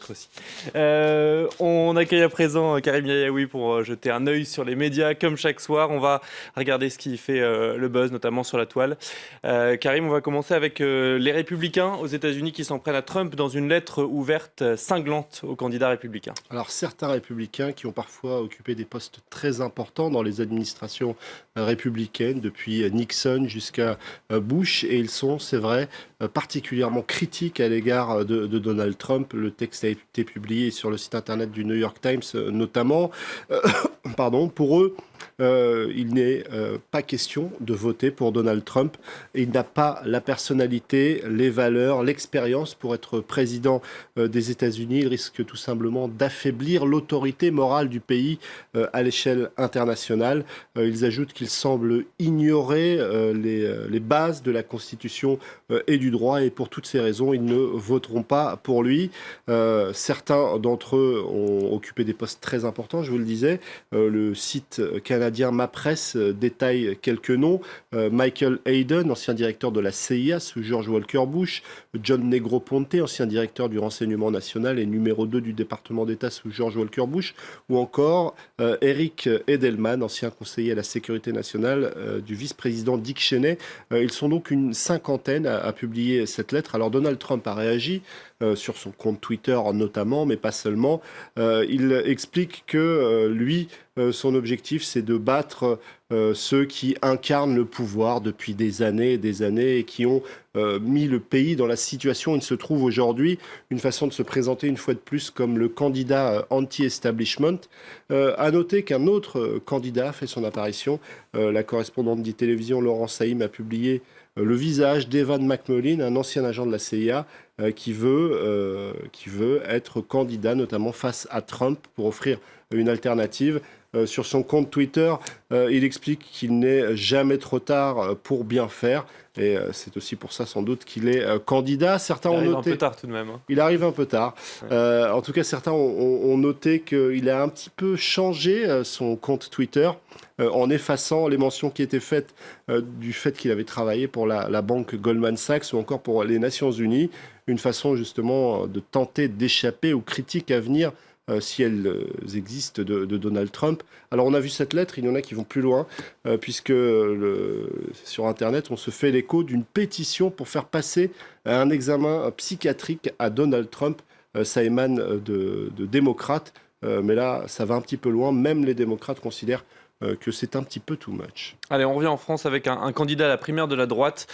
Aussi. On accueille à présent Karim Yayaoui pour jeter un œil sur les médias. Comme chaque soir, on va regarder ce qui fait le buzz, notamment sur la toile. Karim, on va commencer avec les Républicains aux États-Unis qui s'en prennent à Trump dans une lettre ouverte cinglante aux candidats républicains. Alors certains républicains qui ont parfois occupé des postes très importants dans les administrations républicaines, depuis Nixon jusqu'à Bush, et ils sont, c'est vrai, particulièrement critiques à l'égard de Donald Trump. Le texte a été publié sur le site internet du New York Times notamment. Pour eux, il n'est pas question de voter pour Donald Trump. Il n'a pas la personnalité, les valeurs, l'expérience pour être président des États-Unis. Il risque tout simplement d'affaiblir l'autorité morale du pays à l'échelle internationale. Ils ajoutent qu'il semble ignorer les bases de la Constitution et du droit, et pour toutes ces raisons, ils ne voteront pas pour lui. Certains d'entre eux ont occupé des postes très importants, je vous le disais. Le site canadien Ma Presse détaille quelques noms. Michael Hayden, ancien directeur de la CIA sous George Walker Bush. John Negroponte, ancien directeur du renseignement national et numéro 2 du département d'État sous George Walker Bush. Ou encore Eric Edelman, ancien conseiller à la sécurité nationale du vice-président Dick Cheney. Ils sont donc une cinquantaine à publier cette lettre. Alors Donald Trump a réagi sur son compte Twitter notamment, mais pas seulement. Il explique que lui, son objectif, c'est de battre ceux qui incarnent le pouvoir depuis des années et des années et qui ont mis le pays dans la situation où il se trouve aujourd'hui. Une façon de se présenter une fois de plus comme le candidat anti-establishment. À noter qu'un autre candidat fait son apparition. La correspondante d'e-télévision Laurence Saïm a publié le visage d'Evan McMullin, un ancien agent de la CIA, qui veut être candidat notamment face à Trump pour offrir une alternative. Sur son compte Twitter, il explique qu'il n'est jamais trop tard pour bien faire. Et c'est aussi pour ça sans doute qu'il est candidat. Certains ont noté... Il arrive un peu tard tout de même. Il arrive un peu tard. Ouais. En tout cas, certains ont noté qu'il a un petit peu changé son compte Twitter en effaçant les mentions qui étaient faites du fait qu'il avait travaillé pour la banque Goldman Sachs ou encore pour les Nations Unies. Une façon justement de tenter d'échapper aux critiques à venir si elles existent de Donald Trump. Alors on a vu cette lettre, il y en a qui vont plus loin, puisque sur Internet, on se fait l'écho d'une pétition pour faire passer un examen psychiatrique à Donald Trump. Ça émane de démocrates, mais là, ça va un petit peu loin. Même les démocrates considèrent que c'est un petit peu too much. Allez, on revient en France avec un candidat à la primaire de la droite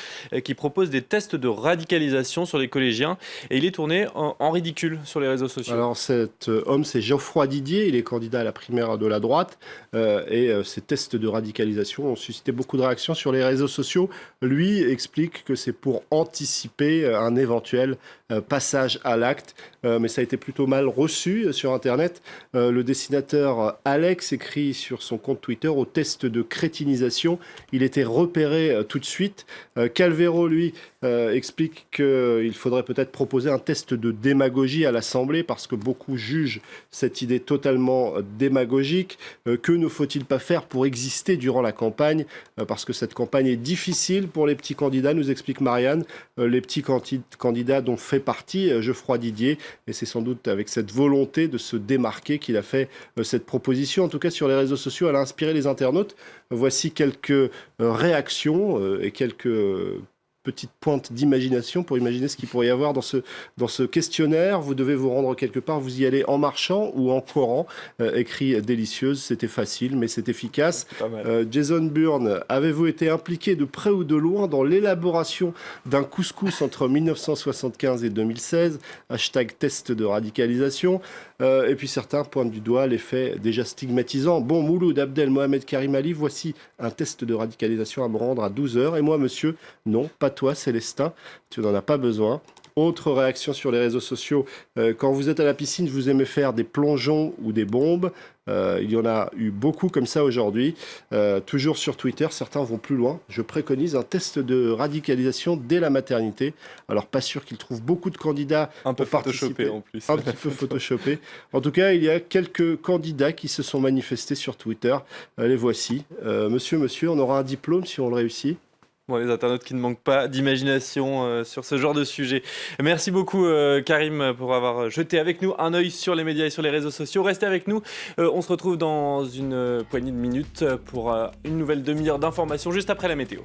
qui propose des tests de radicalisation sur les collégiens et il est tourné en ridicule sur les réseaux sociaux. Alors cet homme, c'est Geoffroy Didier, il est candidat à la primaire de la droite et ces tests de radicalisation ont suscité beaucoup de réactions sur les réseaux sociaux. Lui explique que c'est pour anticiper un éventuel passage à l'acte, mais ça a été plutôt mal reçu sur Internet. Le dessinateur Alex écrit sur son compte Twitter: au test de crétinisation, il était repéré tout de suite. Calvero, lui, explique qu'il faudrait peut-être proposer un test de démagogie à l'Assemblée parce que beaucoup jugent cette idée totalement démagogique. Que ne faut-il pas faire pour exister durant la campagne parce que cette campagne est difficile pour les petits candidats, nous explique Marianne. Les petits candidats dont fait partie Geoffroy Didier, et c'est sans doute avec cette volonté de se démarquer qu'il a fait cette proposition. En tout cas, sur les réseaux sociaux, elle a inspiré les internautes. Voici quelques réactions et quelques petite pointe d'imagination pour imaginer ce qu'il pourrait y avoir dans ce questionnaire. Vous devez vous rendre quelque part, vous y allez en marchant ou en courant. Écrit délicieuse, c'était facile mais c'est efficace. Jason Bourne, avez-vous été impliqué de près ou de loin dans l'élaboration d'un couscous entre 1975 et 2016 ? Hashtag test de radicalisation. Et puis certains pointent du doigt les faits déjà stigmatisants. Bon, Mouloud Abdel Mohamed Karim Ali, voici un test de radicalisation à me rendre à 12h. Et moi, monsieur, non, pas toi, Célestin, tu n'en as pas besoin. Autre réaction sur les réseaux sociaux, quand vous êtes à la piscine, vous aimez faire des plongeons ou des bombes. Il y en a eu beaucoup comme ça aujourd'hui. Toujours sur Twitter, certains vont plus loin. Je préconise un test de radicalisation dès la maternité. Alors pas sûr qu'ils trouvent beaucoup de candidats un peu photoshopés en plus. Un petit peu photoshopés. En tout cas, il y a quelques candidats qui se sont manifestés sur Twitter. Les voici. Monsieur, on aura un diplôme si on le réussit. Bon, les internautes qui ne manquent pas d'imagination sur ce genre de sujet. Merci beaucoup Karim pour avoir jeté avec nous un œil sur les médias et sur les réseaux sociaux. Restez avec nous, on se retrouve dans une poignée de minutes pour une nouvelle demi-heure d'informations juste après la météo.